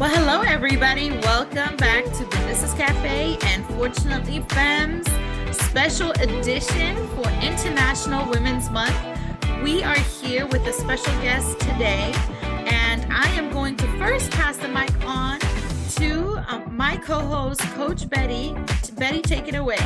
Well, hello, everybody. Welcome back to BENISA'S CAFE and fortunately, FEMMES special edition for International Women's Month. We are here with a special guest today, and I am going to first pass the mic on to my co-host, Coach Betty. Betty, take it away.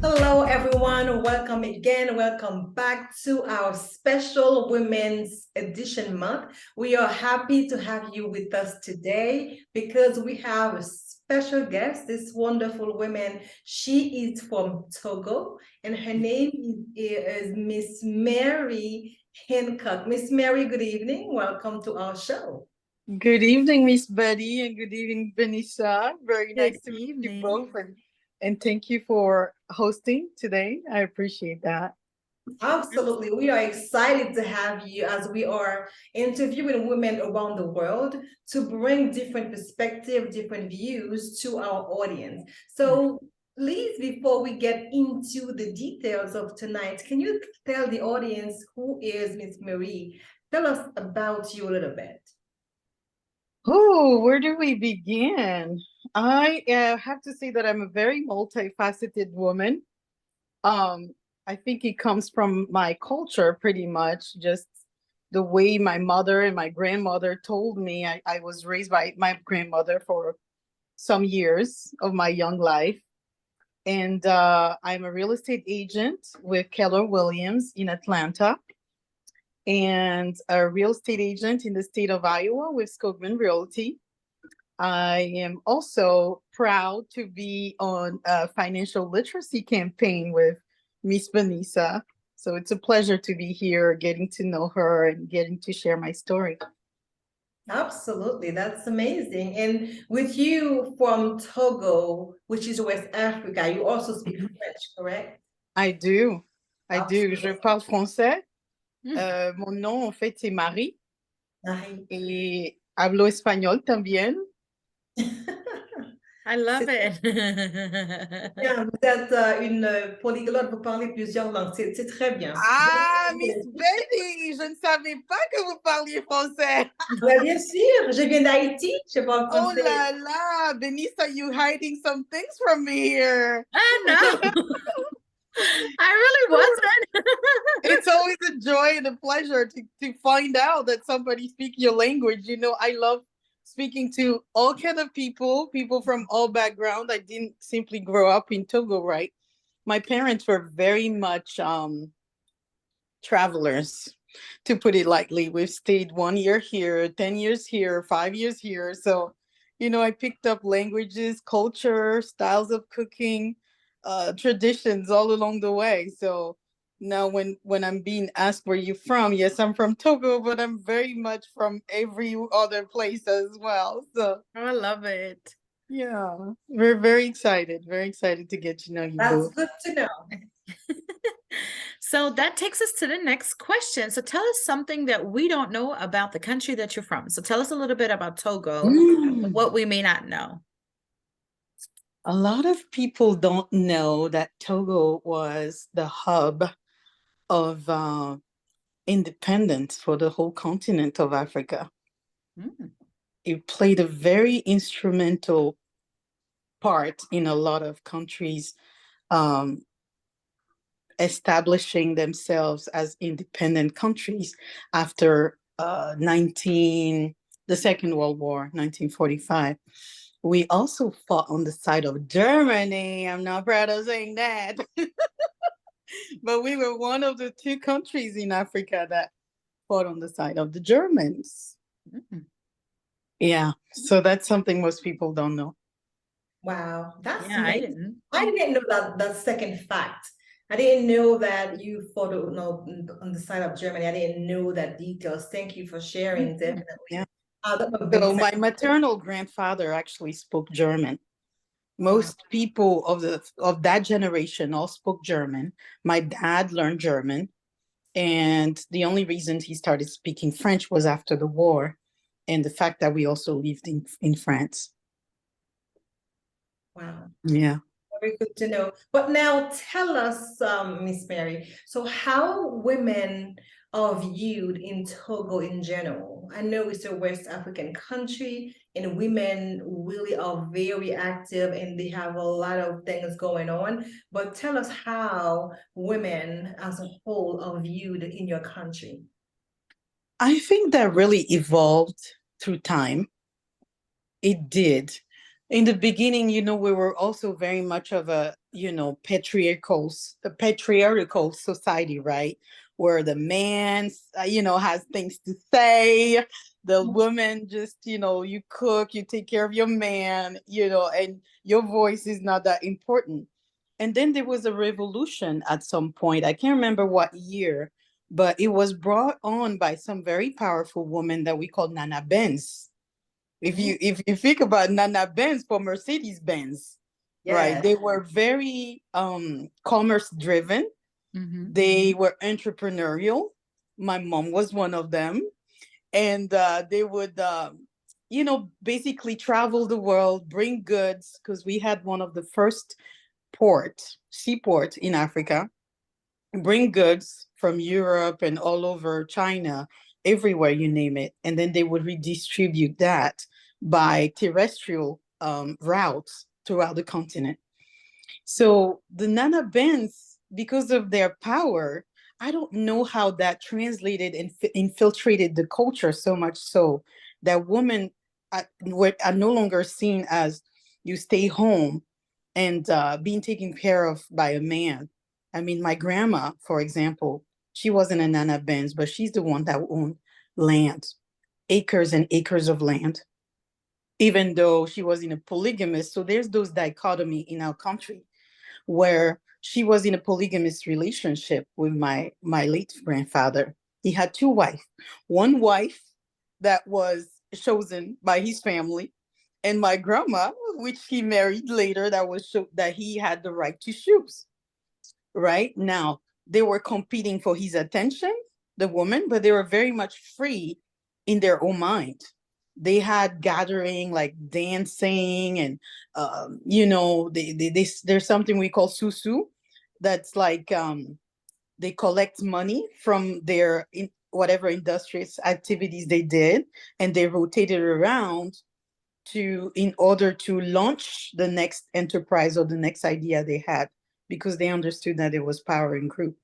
Hello, everyone. Welcome again. Welcome back to our special Women's Edition month. We are happy to have you with us today because we have a special guest, this wonderful woman. She is from Togo, and her name is Miss Mary Hancock. Miss Mary, good evening. Welcome to our show. Good evening, Miss Betty, and good evening, Benisa. Very nice to meet you both. And thank you for hosting today. I appreciate that. Absolutely. We are excited to have you as we are interviewing women around the world to bring different perspectives, different views to our audience. So please, before we get into the details of tonight, can you tell the audience who is Miss Marie? Tell us about you a little bit. Oh, where do we begin? I have to say that I'm a very multifaceted woman. I think it comes from my culture pretty much, just the way my mother and my grandmother told me. I was raised by my grandmother for some years of my young life. And I'm a real estate agent with Keller Williams in Atlanta, and a real estate agent in the state of Iowa with Skogman Realty. I am also proud to be on a financial literacy campaign with Miss Benisa. So it's a pleasure to be here, getting to know her and getting to share my story. Absolutely, that's amazing. And with you from Togo, which is West Africa, you also speak French, correct? I do. Absolutely. Je parle français. Mon nom, en fait, c'est Marie. Marie. Et hablo español también. I love it. Bien, vous êtes une polyglotte, vous parlez plusieurs langues, c'est très bien. Ah, Miss Betty, je ne savais pas que vous parliez français. Bien sûr, je viens d'Haïti, je parle Oh français. la la, Benisa, you hiding some things from me here. No, I really wasn't. It's always a joy and a pleasure to find out that somebody speaks your language. You know, I love speaking to all kind of people from all backgrounds. I didn't simply grow up in Togo, right? My parents were very much travelers, to put it lightly. We've stayed 1 year here, 10 years here, 5 years here. So, you know, I picked up languages, culture, styles of cooking, traditions all along the way. So now when I'm being asked where you're from, yes, I'm from Togo, but I'm very much from every other place as well. So I love it. yeah, we're very excited to get to know you both. That's good to know. So that takes us to the next question. So tell us something that we don't know about the country that you're from. So tell us a little bit about Togo, what we may not know. A lot of people don't know that Togo was the hub of independence for the whole continent of Africa. It played a very instrumental part in a lot of countries establishing themselves as independent countries after the Second World War, 1945. We also fought on the side of Germany. I'm not proud of saying that. But we were one of the 2 countries in Africa that fought on the side of the Germans. Yeah, so that's something most people don't know. Wow, that's amazing. I didn't know that second fact. I didn't know that you fought on the side of Germany. I didn't know that details. Thank you for sharing. Definitely. Yeah. So my maternal grandfather actually spoke German. Most people of that generation all spoke German. My dad learned German, and the only reason he started speaking French was after the war, and the fact that we also lived in France. Wow. Yeah. Very good to know. But now tell us, Miss Mary, so how women are viewed in Togo in general? I know it's a West African country and women really are very active and they have a lot of things going on, but tell us how women as a whole are viewed in your country. I think that really evolved through time. It did. In the beginning, we were also very much of a patriarchal society, right? Where the man, has things to say. The woman just, you cook, you take care of your man, and your voice is not that important. And then there was a revolution at some point. I can't remember what year, but it was brought on by some very powerful woman that we call Nana Benz. If you think about Nana Benz for Mercedes Benz, right? Yes. They were very commerce driven. Mhm. They were entrepreneurial. My mom was one of them, and they would basically travel the world, bring goods, because we had one of the first seaport in Africa, bring goods from Europe and all over China, everywhere you name it, and then they would redistribute that by terrestrial routes throughout the continent. So the Nana Benz, because of their power, I don't know how that translated and infiltrated the culture so much so that women are no longer seen as you stay home and being taken care of by a man. I mean, my grandma, for example, she wasn't a Nana Benz, but she's the one that owned land, acres and acres of land, even though she was in a polygamous. So there's those dichotomy in our country where she was in a polygamous relationship with my late grandfather. He had two wives. One wife that was chosen by his family, and my grandma, which he married later, that he had the right to choose. Right now, they were competing for his attention, the woman, but they were very much free in their own mind. They had gathering like dancing and there's something we call susu, that's like they collect money from their whatever industrious activities they did, and they rotated around in order to launch the next enterprise or the next idea they had, because they understood that it was power in group.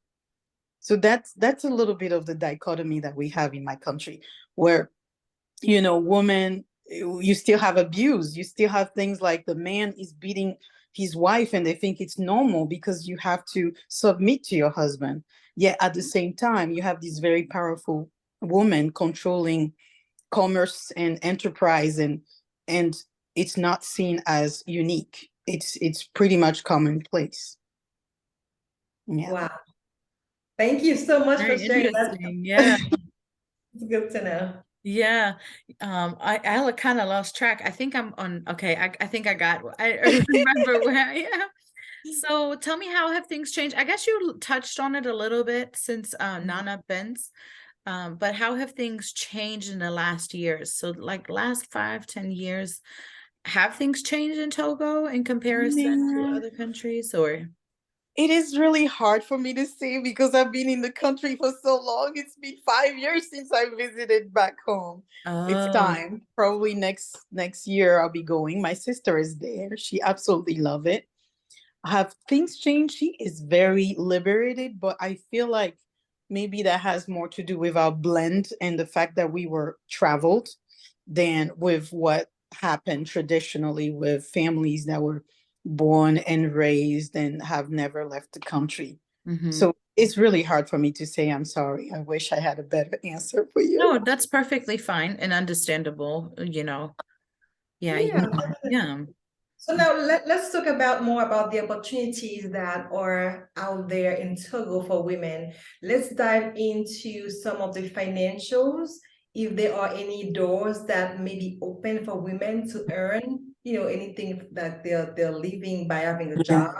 So that's a little bit of the dichotomy that we have in my country, where women, you still have abuse, you still have things like the man is beating his wife and they think it's normal because you have to submit to your husband. Yet at the same time, you have this very powerful woman controlling commerce and enterprise, and it's not seen as unique. It's pretty much commonplace. Yeah. Wow. Thank you so much for Very sharing that. interesting. Yeah. It's good to know. Yeah. I kind of lost track. I think I'm on. Okay. I think I got, I remember where I am. So tell me, how have things changed? I guess you touched on it a little bit since Nana Benz. But how have things changed in the last years? So like last 5-10 years, have things changed in Togo in comparison to Yeah. other countries, or? It is really hard for me to say because I've been in the country for so long. It's been 5 years since I visited back home. It's Oh. time. Probably next year I'll be going. My sister is there. She absolutely love it. Have things changed? She is very liberated, but I feel like maybe that has more to do with our blend and the fact that we were traveled than with what happened traditionally with families that were born and raised and have never left the country. Mhm. So it's really hard for me to say. I'm sorry. I wish I had a better answer for you. No, that's perfectly fine and understandable, Yeah, Yeah. yeah. So now let's talk about more about the opportunities that are out there in Togo for women. Let's dive into some of the financials, if there are any doors that may be open for women to earn, anything that they're living by having a job,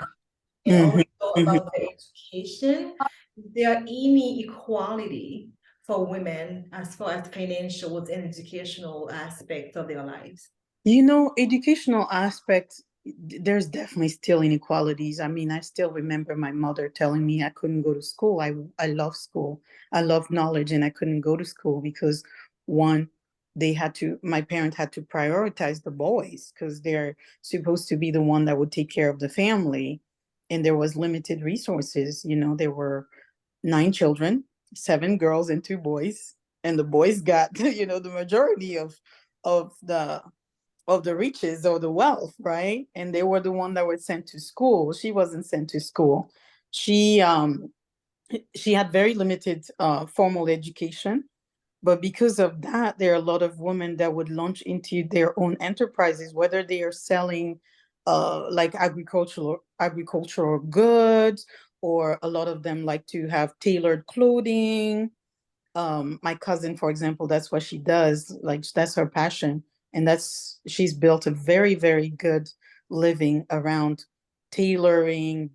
and Mhm, also mhm. about their education. Is there any equality for women as far as financial and educational aspects of their lives? Educational aspect, there's definitely still inequalities. I mean, I still remember my mother telling me I couldn't go to school. I love school. I love knowledge, and I couldn't go to school because one, my parents had to prioritize the boys because they're supposed to be the one that would take care of the family. And there was limited resources. There were 9 children, 7 girls and 2 boys. And the boys got, the majority of the riches or the wealth, right? And they were the one that were sent to school. She wasn't sent to school. She had very limited formal education, but because of that, there are a lot of women that would launch into their own enterprises, whether they are selling like agricultural goods, or a lot of them like to have tailored clothing. My cousin, for example, that's what she does. Like, that's her passion. And she's built a very, very good living around tailoring,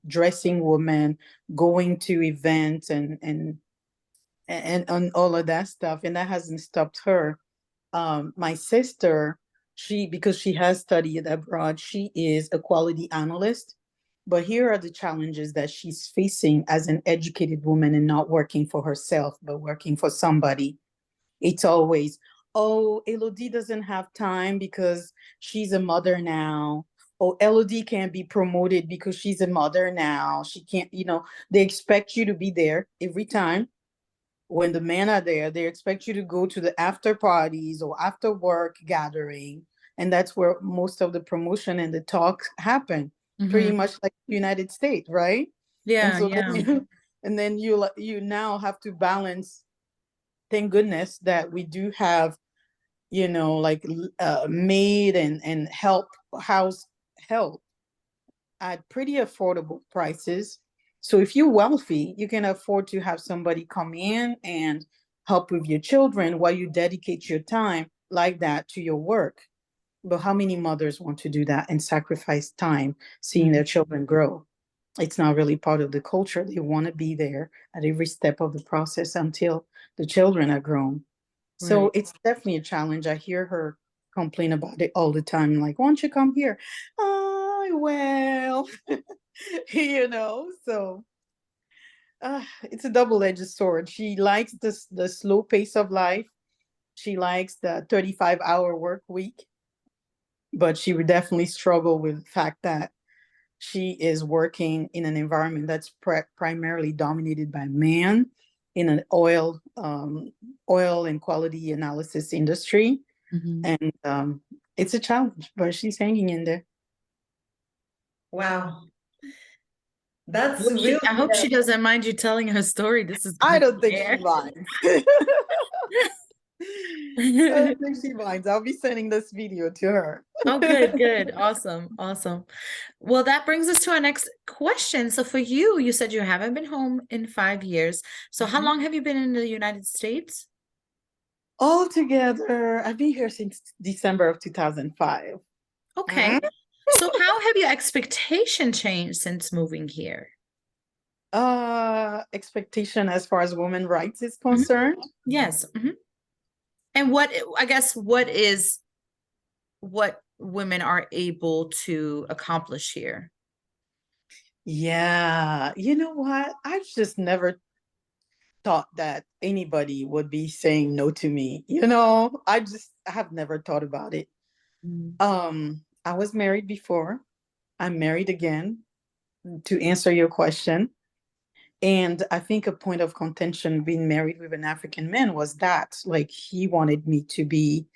dressing women, going to events and all of that stuff. And that hasn't stopped her. My sister, because she has studied abroad, she is a quality analyst. But here are the challenges that she's facing as an educated woman and not working for herself, but working for somebody. It's always, oh, Elodie doesn't have time because she's a mother now. Oh, Elodie can't be promoted because she's a mother now. She can't, they expect you to be there every time. When the men are there, they expect you to go to the after parties or after work gathering. And that's where most of the promotion and the talks happen, pretty much like the United States, right? And Yeah, so yeah. then you now have to balance. Thank goodness that we do have, like maid and house help at pretty affordable prices. So if you're wealthy, you can afford to have somebody come in and help with your children while you dedicate your time like that to your work. But how many mothers want to do that and sacrifice time seeing their children grow? It's not really part of the culture. They want to be there at every step of the process until the children are grown. So Right. it's definitely a challenge. I hear her complain about it all the time. Like, why don't you come here? Oh, well, so it's a double-edged sword. She likes the slow pace of life. She likes the 35-hour work week, but she would definitely struggle with the fact that she is working in an environment that's primarily dominated by men in an oil and quality analysis industry. And it's a challenge, but she's hanging in there. Wow. That's Well, really, I hope she doesn't mind you telling her story. This is I good don't think air. she minds. I don't think she minds. I'll be sending this video to her. Oh, good, good. Awesome, awesome. Well, that brings us to our next question. So for you, you said you haven't been home in 5 years. So how long have you been in the United States? Altogether, I've been here since December of 2005. Okay. So how have your expectation changed since moving here? Expectation as far as women rights is concerned. Yes. And I guess what women are able to accomplish here? Yeah, you know what? I've just never thought that anybody would be saying no to me. I have never thought about it. I was married before. I'm married again, to answer your question. And I think a point of contention being married with an African man was that, like, he wanted me to be,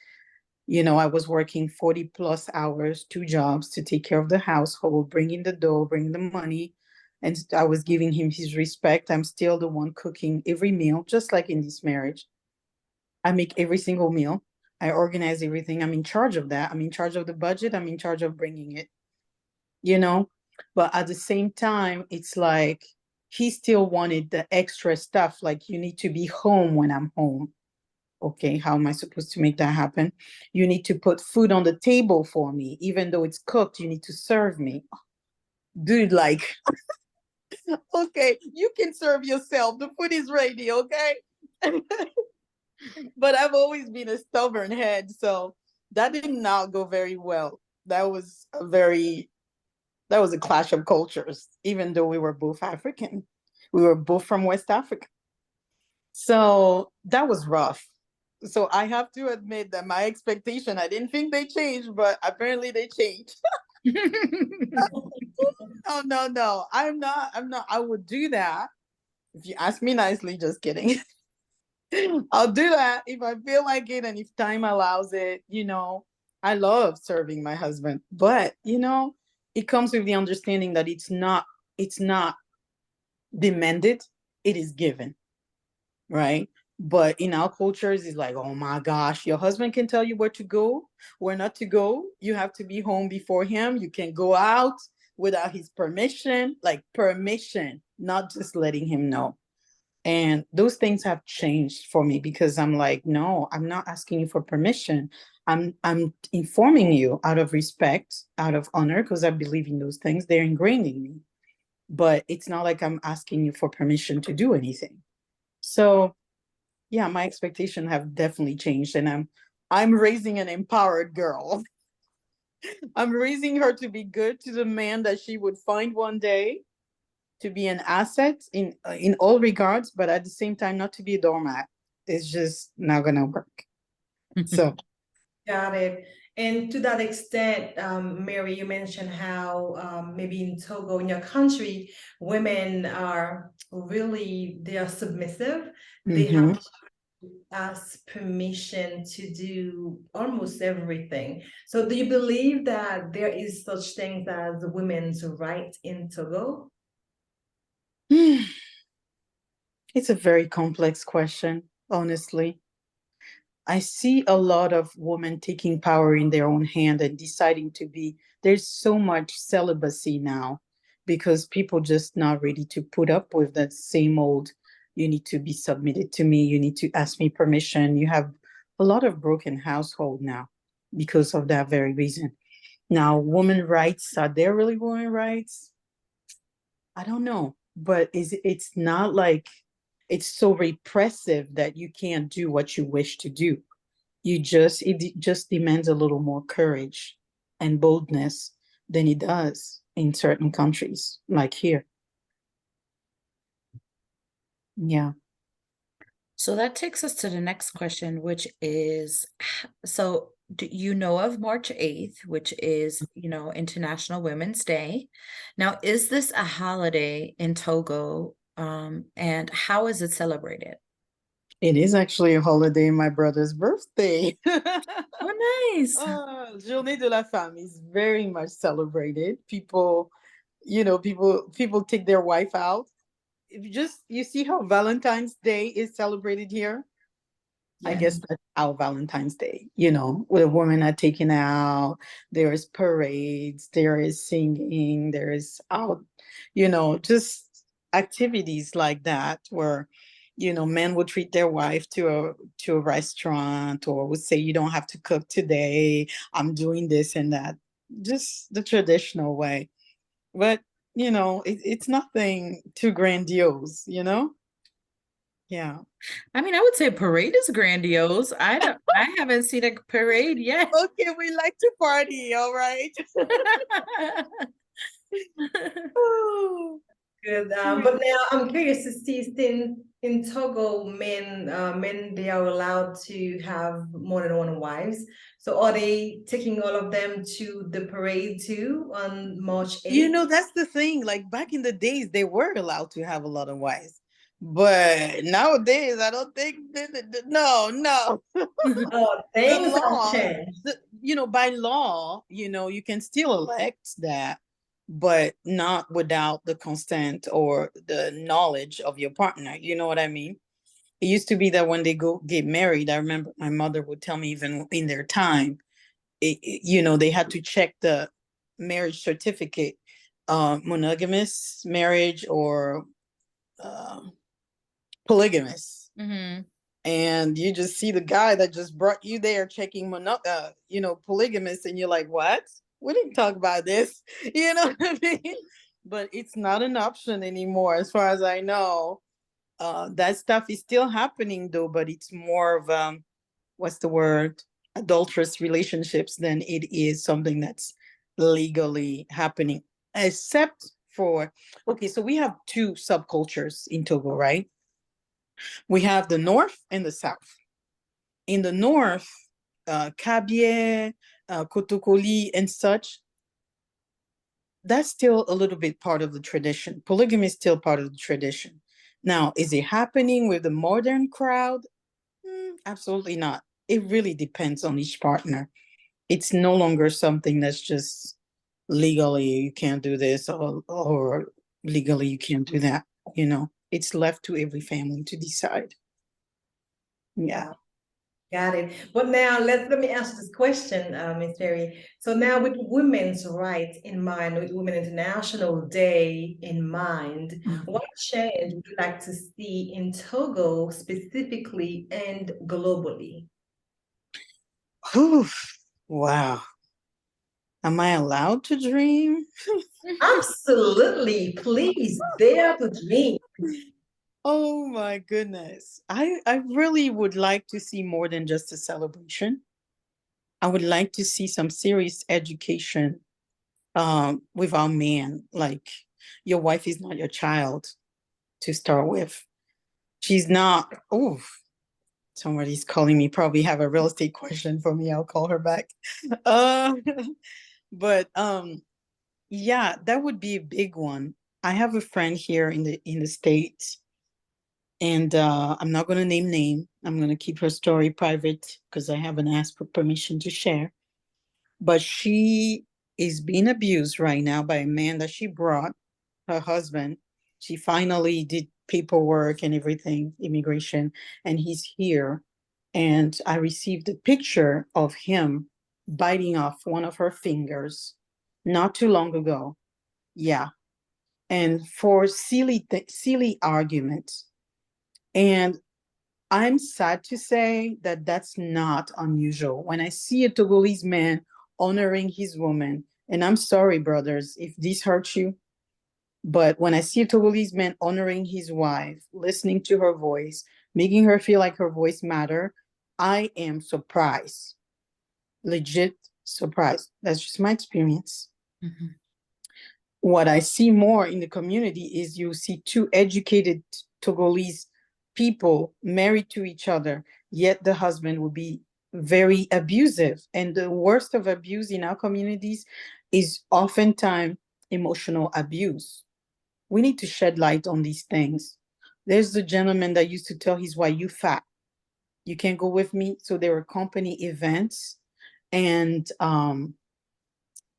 I was working 40 plus hours, 2 jobs to take care of the household, bringing the dough, bringing the money. And I was giving him his respect. I'm still the one cooking every meal, just like in this marriage. I make every single meal. I organize everything. I'm in charge of that. I'm in charge of the budget. I'm in charge of bringing it, you know? But at the same time, it's like he still wanted the extra stuff. Like, you need to be home when I'm home. Okay, how am I supposed to make that happen? You need to put food on the table for me. Even though it's cooked, you need to serve me. Dude, like, okay, you can serve yourself. The food is ready, okay? But I've always been a stubborn head, so that did not go very well. that was a clash of cultures, even though we were both African. We were both from West Africa. So that was rough. So I have to admit that my expectation, I didn't think they changed, but apparently they changed. Oh no, no. I'm not. I would do that. If you ask me nicely, just kidding. I'll do that if I feel like it and if time allows it. I love serving my husband, but it comes with the understanding that it's not demanded, it is given, right? But in our cultures, it's like, oh my gosh, your husband can tell you where to go, where not to go. You have to be home before him. You can go out without his permission, like permission, not just letting him know. And those things have changed for me because I'm like, no, I'm not asking you for permission. I'm informing you out of respect, out of honor, because I believe in those things. They're ingrained in me. But it's not like I'm asking you for permission to do anything. So yeah, my expectations have definitely changed. And I'm raising an empowered girl. I'm raising her to be good to the man that she would find one day, to be an asset in all regards, but at the same time not to be a doormat. It's just not gonna work. So Got it. And to that extent, Mary, you mentioned how maybe in Togo, in your country, women are really, they are submissive. They have to ask permission to do almost everything. So do you believe that there is such things as women's right in Togo? it's a very complex question, honestly. I see a lot of women taking power in their own hand and deciding to be, there's so much celibacy now because people just not ready to put up with that same old, you need to be submitted to me, you need to ask me permission. You have a lot of broken household now because of that very reason. Now, women rights, are there really women rights? I don't know, but it's not like it's so repressive that you can't do what you wish to do. It just demands a little more courage and boldness than it does in certain countries, like here. Yeah. So that takes us to the next question, which is, so do you know of March 8th, which is, International Women's Day? Now, is this a holiday in Togo? And how is it celebrated? It is actually a holiday, my brother's birthday. Oh, nice. Journée de la Femme is very much celebrated. People, people take their wife out. You see how Valentine's Day is celebrated here. I guess that's our Valentine's Day, with a woman are taken out, there is parades, there is singing, there is out, just activities like that where, men would treat their wife to a restaurant or would say, you don't have to cook today. I'm doing this and that. Just the traditional way. But, it's nothing too grandiose, Yeah. I mean, I would say parade is grandiose. I haven't seen a parade yet. Okay, we like to party, all right. Good. But now I'm curious to see in Togo, men they are allowed to have more than one wives. So are they taking all of them to the parade too on March 8th? That's the thing. Like back in the days, they were allowed to have a lot of wives. But nowadays, I don't think no, no. Oh, The things have law, changed. by law, you can still elect that, but not without the consent or the knowledge of your partner. You know what I mean? It used to be that when they go get married, I remember my mother would tell me even in their time, they had to check the marriage certificate, monogamous marriage or uh, polygamous. Mm-hmm. And you just see the guy that just brought you there checking polygamous, and you're like, what? We didn't talk about this. You know what I mean? But it's not an option anymore, as far as I know. That stuff is still happening though, but it's more of what's the word? Adulterous relationships than it is something that's legally happening, except for, okay, so we have two subcultures in Togo, right? We have the north and the south. In the north, Kabie, Kotokoli, and such, that's still a little bit part of the tradition. Polygamy is still part of the tradition. Now, is it happening with the modern crowd? Absolutely not. It really depends on each partner. It's no longer something that's just legally you can't do this, or legally you can't do that. It's left to every family to decide. Yeah. Got it. But now let me ask this question, Ms. Mary. So now with women's rights in mind, with Women International Day in mind, what change would you like to see in Togo specifically and globally? Whew. Wow. Am I allowed to dream? Absolutely. Please dare to dream. Oh my goodness. I really would like to see more than just a celebration. I would like to see some serious education with our men. Like, your wife is not your child to start with. She's not. Oh, somebody's calling me. Probably have a real estate question for me. I'll call her back. Uh, but yeah, that would be a big one. I have a friend here in the States, and I'm not going to name. I'm going to keep her story private because I haven't asked for permission to share. But she is being abused right now by a man that she brought, her husband. She finally did paperwork and everything, immigration, and he's here. And I received a picture of him biting off one of her fingers not too long ago. Yeah. And for silly arguments. And I'm sad to say that that's not unusual. When I see a Togolese man honoring his woman, and I'm sorry, brothers, if this hurts you, but when I see a Togolese man honoring his wife, listening to her voice, making her feel like her voice matter, I am surprised. Legit surprised. That's just my experience. Mm-hmm. What I see more in the community is you see two educated Togolese people married to each other, yet the husband will be very abusive. And the worst of abuse in our communities is oftentimes emotional abuse. We need to shed light on these things. There's the gentleman that used to tell his wife, "You fat, you can't go with me." So there were company events and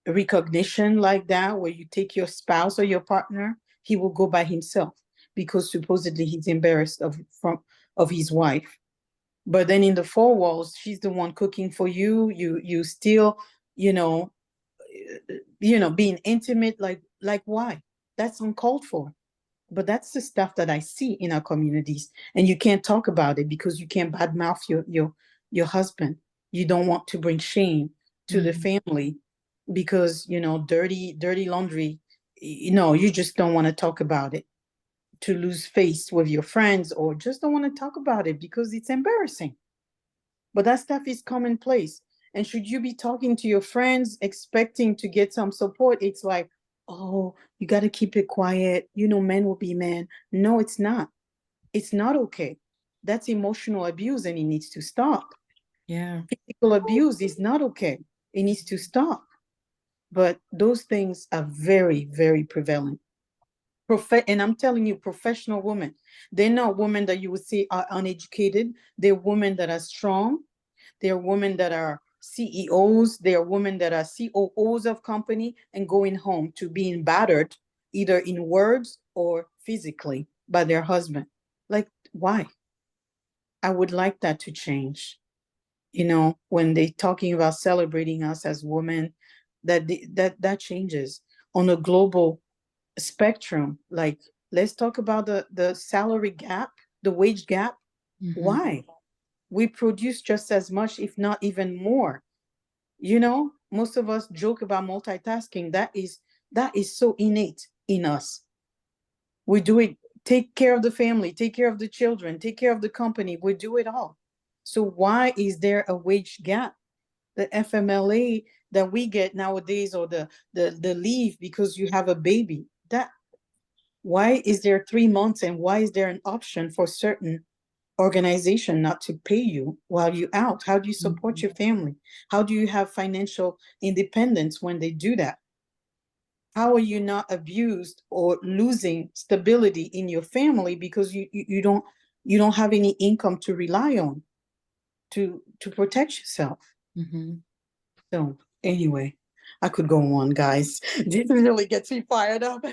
recognition like that, where you take your spouse or your partner, he will go by himself because supposedly he's embarrassed of his wife. But then in the four walls, she's the one cooking for you. You still, being intimate, like why? That's uncalled for. But that's the stuff that I see in our communities, and you can't talk about it because you can't badmouth your husband. You don't want to bring shame to the family because dirty laundry. You just don't want to talk about it to lose face with your friends, or just don't want to talk about it because it's embarrassing. But that stuff is commonplace. And should you be talking to your friends expecting to get some support, it's like, oh, you got to keep it quiet. Men will be men. No, it's not. It's not okay. That's emotional abuse and it needs to stop. Yeah. Physical abuse is not okay. It needs to stop. But those things are very, very prevalent. And I'm telling you, professional women, they're not women that you would say are uneducated. They're women that are strong. They're women that are CEOs. They are women that are COOs of company and going home to being battered either in words or physically by their husband. Like, why? I would like that to change. When they're talking about celebrating us as women, that changes on a global spectrum. Like, let's talk about the salary gap, the wage gap. Why? We produce just as much, if not even more. Most of us joke about multitasking. That is so innate in us. We do it. Take care of the family, take care of the children, take care of the company. We do it all. So why is there a wage gap? The FMLA, that we get nowadays, or the leave because you have a baby. That, why is there 3 months, and why is there an option for certain organization not to pay you while you're out? How do you support your family? How do you have financial independence when they do that? How are you not abused or losing stability in your family because you don't have any income to rely on to protect yourself? Mm-hmm. So anyway, I could go on, guys. This really gets me fired up.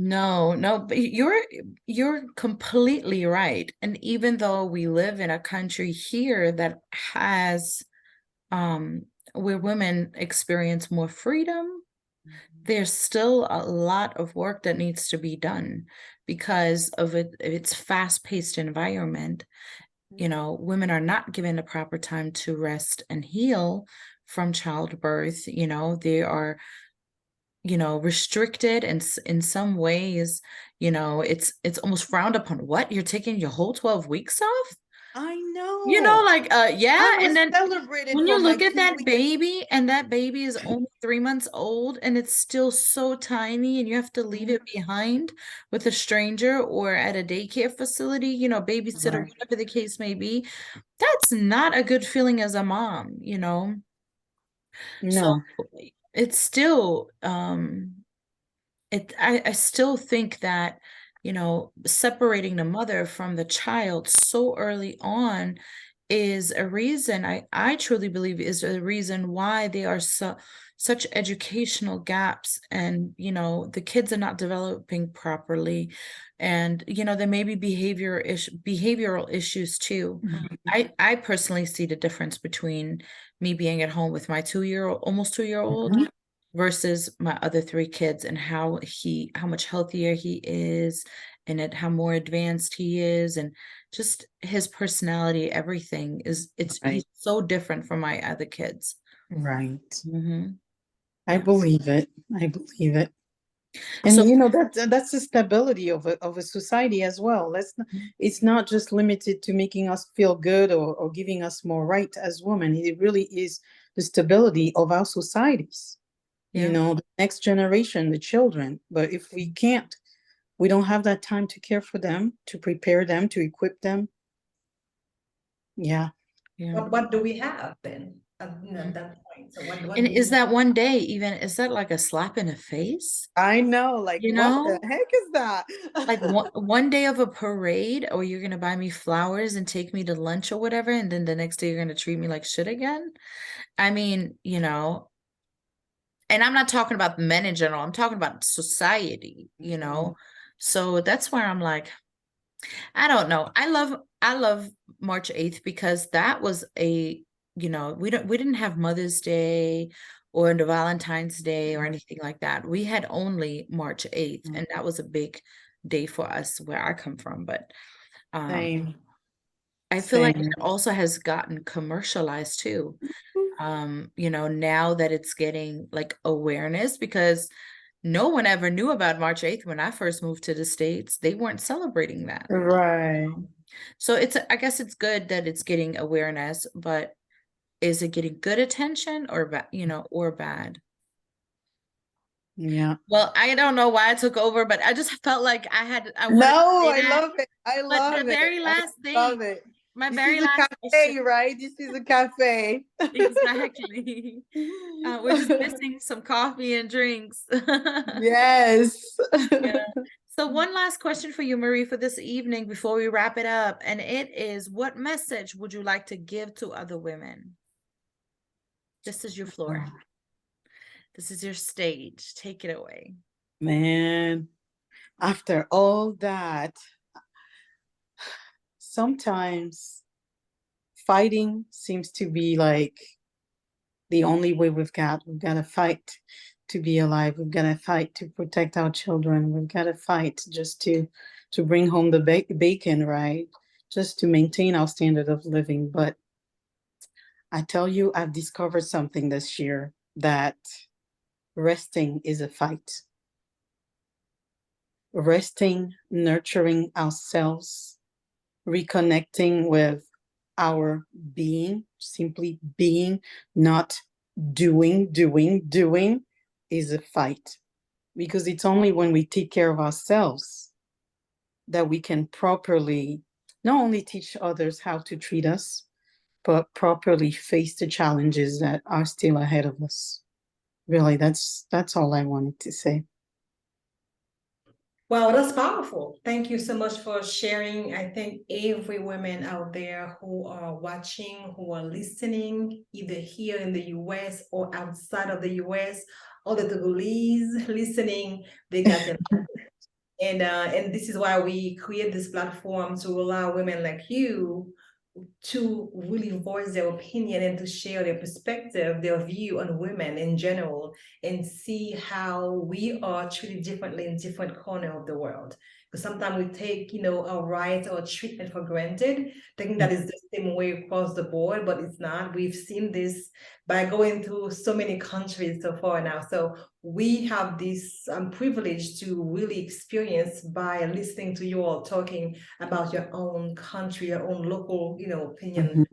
No, no, but you're completely right. And even though we live in a country here that has where women experience more freedom, there's still a lot of work that needs to be done because of its fast-paced environment. You know, women are not given the proper time to rest and heal from childbirth. You know, they are, you know, restricted, and in some ways, you know, it's almost frowned upon. What, you're taking your whole 12 weeks off? I You know, know. like yeah. I And was then celebrated when for you my look at that 2 weeks. baby, and that baby is only 3 months old, and it's still so tiny, and you have to leave it behind with a stranger or at a daycare facility, you know, babysitter, Right. whatever the case may be, that's not a good feeling as a mom, you know. So No. it's still I still think that, you know, separating the mother from the child so early on is a reason, I truly believe is a reason why there are such educational gaps, and, you know, the kids are not developing properly, and, you know, there may be behavioral issues too. I personally see the difference between me being at home with my 2-year-old, almost 2-year-old, versus my other 3 kids, and how much healthier he is, and how more advanced he is, and just his personality, everything he's Right. so different from my other kids. Right. Mm-hmm. I Yeah. believe it. I believe it. So And you know, that's the stability of a society as well. It's not just limited to making us feel good, or giving us more right as women. It really is the stability of our societies. You yeah, know, the next generation, the children. But if we don't have that time to care for them, to prepare them, to equip them. Yeah. yeah. What do we have then at that point? So what And do is we that one day, even, is that like a slap in the face? I know, like, You what the know, heck is that? like one day of a parade, or you're gonna buy me flowers and take me to lunch or whatever, and then the next day you're gonna treat me like shit again. I mean, you know, and I'm not talking about men in general, I'm talking about society, you know. So that's where I'm like, I don't know. I love March 8th because that was a, you know, we didn't have Mother's Day or the Valentine's Day or anything like that. We had only March 8th, and that was a big day for us where I come from. But Same. I feel like it Same. also has gotten commercialized too. You know, now that it's getting like awareness, because no one ever knew about March 8th when I first moved to the States. They weren't celebrating that. Right. So I guess it's good that it's getting awareness, but is it getting good attention, or you know, or bad? Yeah. Well, I don't know why I took over, but I just felt like I wanted to No, say I that. love it. I But the love it. very I last thing, love it. my This is very a last question, cafe, right? This is a cafe. exactly. We're just missing some coffee and drinks. Yes. Yeah. So one last question for you, Marie, for this evening before we wrap it up, and it is, what message would you like to give to other women? This is your floor. This is your stage. Take it away. Man, after all that, sometimes fighting seems to be like the only way we've got to fight to be alive. We've got to fight to protect our children. We've got to fight just to bring home the bacon, right? Just to maintain our standard of living. But I tell you, I've discovered something this year, that resting is a fight. Resting, nurturing ourselves, reconnecting with our being, simply being, not doing is a fight, because it's only when we take care of ourselves that we can properly not only teach others how to treat us, but properly face the challenges that are still ahead of us. Really, that's all I wanted to say. Wow, that's powerful. Thank you so much for sharing. I think every woman out there who are watching, who are listening, either here in the US or outside of the US, all the Togolese listening, they got them. And this is why we create this platform to allow women like you to really voice their opinion and to share their perspective, their view on women in general, and see how we are treated differently in different corners of the world. Because sometimes we take, our rights or treatment for granted, thinking that is the same way across the board, but it's not. We've seen this by going through so many countries so far now. So we have this privilege to really experience by listening to you all talking about your own country, your own local, opinion.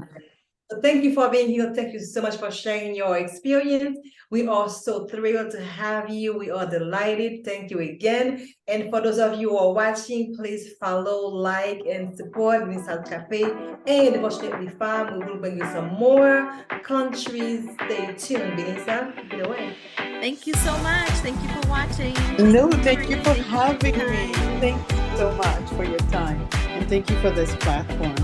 So thank you for being here. Thank you so much for sharing your experience. We are so thrilled to have you. We are delighted. Thank you again. And for those of you who are watching, please follow, like, and support BENISA'S CAFE and Unfortunately Femme. We will bring you some more countries. Stay tuned, Benisa. Take it away. Thank you so much. Thank you for watching. No, thank you for having me. Thank you so much for your time. And thank you for this platform.